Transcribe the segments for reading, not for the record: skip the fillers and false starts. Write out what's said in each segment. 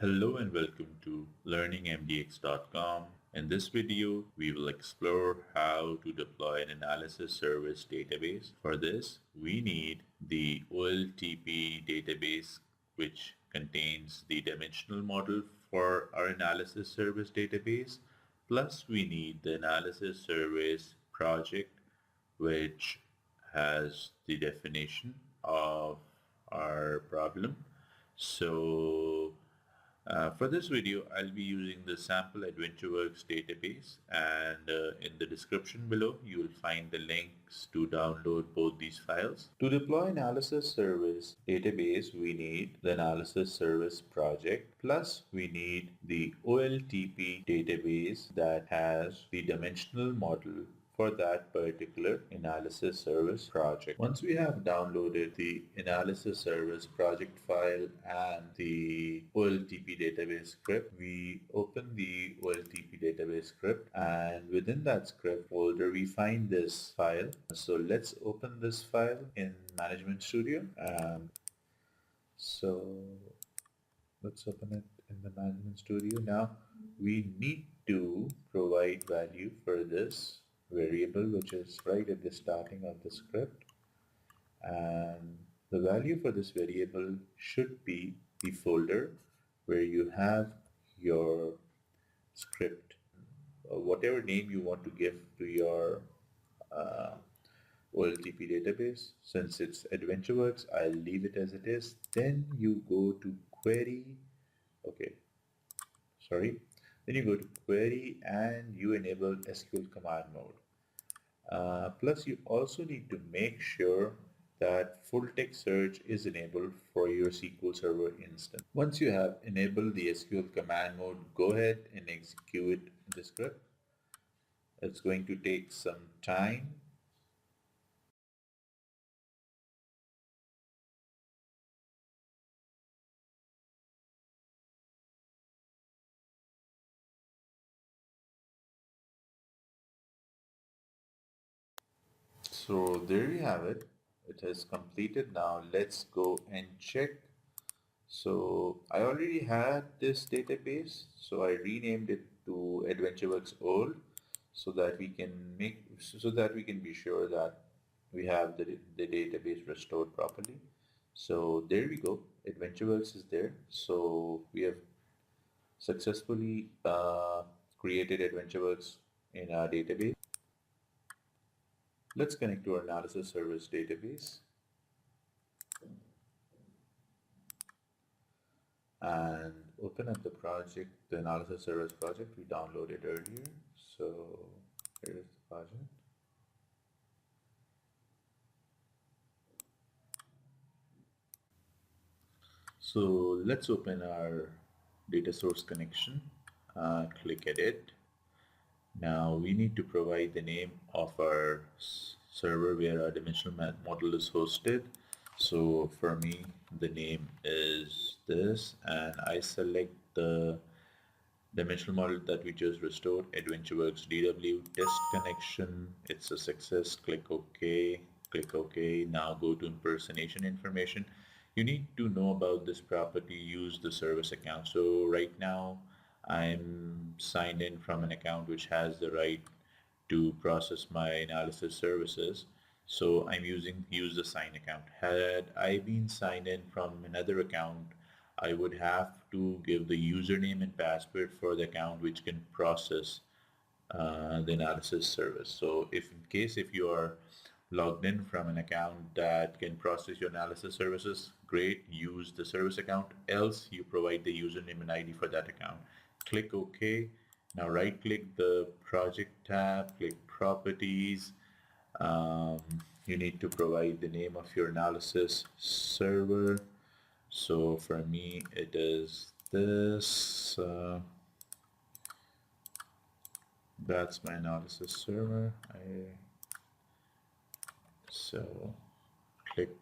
Hello and welcome to learningmdx.com. In this video, we will explore how to deploy an analysis service database. For this, we need the OLTP database, which contains the dimensional model for our analysis service database. Plus, we need the analysis service project, which has the definition of our problem. For this video, I'll be using the sample AdventureWorks database, and in the description below, you will find the links to download both these files. To deploy analysis service database, we need the analysis service project, plus we need the OLTP database that has the dimensional model for that particular analysis service project. Once we have downloaded the analysis service project file and the OLTP database script, we open the OLTP database script, and within that script folder we find this file. So let's open this file in Management Studio. So let's open it in the Management Studio. Now we need to provide value for this variable, which is right at the starting of the script, and the value for this variable should be the folder where you have your script, whatever name you want to give to your uh, OLTP database. Since it's AdventureWorks, I'll leave it as it is. Then you go to query, then you go to query and you enable SQL command mode. Plus, you also need to make sure that full text search is enabled for your SQL Server instance. Once you have enabled the SQL command mode, go ahead and execute the script. It's going to take some time. So there you have it. It has completed. Now let's go and check. So I already had this database, so I renamed it to AdventureWorks Old so that we can be sure that we have the database restored properly. So there we go. AdventureWorks is there. So we have successfully created AdventureWorks in our database. Let's connect to our analysis service database and open up the project, the analysis service project we downloaded earlier. So here's the project. So let's open our data source connection, click edit. Now we need to provide the name of our server where our dimensional model is hosted. So for me, the name is this, and I select the dimensional model that we just restored, AdventureWorks DW test connection. It's a success. Click OK. Click OK. Now go to impersonation information. You need to know about this property, use the service account. So right now I'm signed in from an account which has the right to process my analysis services. So I'm using use the sign account. Had I been signed in from another account, I would have to give the username and password for the account which can process the analysis service. So if you are logged in from an account that can process your analysis services, great, use the service account, else you provide the username and ID for that account. Click OK. Now right click the project tab, click properties. You need to provide the name of your analysis server. So for me it is this, that's my analysis server. So click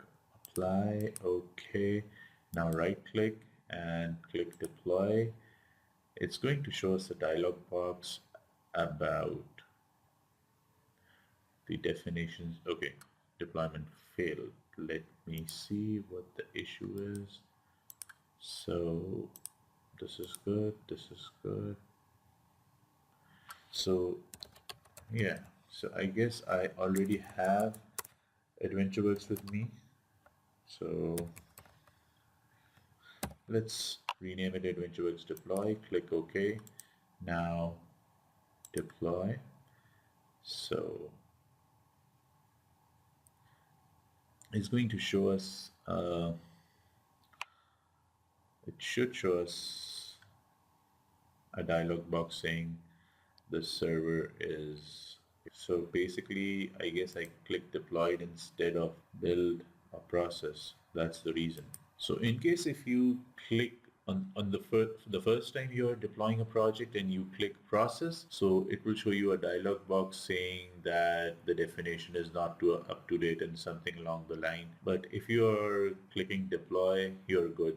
apply, OK. Now right click and click deploy. It's going to show us a dialog box about the definitions. Okay, deployment failed. Let me see what the issue is. So the This is good. This is good. So yeah, so I guess I already have AdventureWorks with me. So let's rename it AdventureWorks Deploy. Click OK. Now deploy. So it's going to show us, it should show us a dialog box saying the server is. So basically, I guess I clicked deployed instead of build a process. That's the reason. So in case if you click on the first time you're deploying a project and you click process, so it will show you a dialog box saying that the definition is not up to date and something along the line. But if you're clicking deploy, you're good.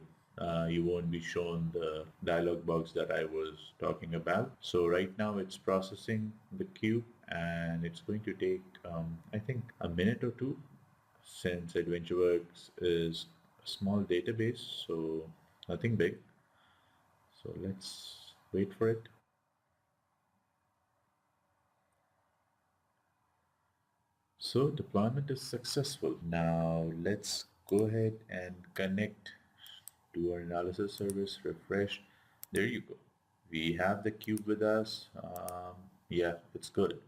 You won't be shown the dialog box that I was talking about. So right now it's processing the cube and it's going to take, I think, a minute or two since AdventureWorks is a small database, so nothing big. So let's wait for it. So deployment is successful. Now let's go ahead and connect to our analysis service, refresh. There you go. We have the cube with us. Yeah, it's good.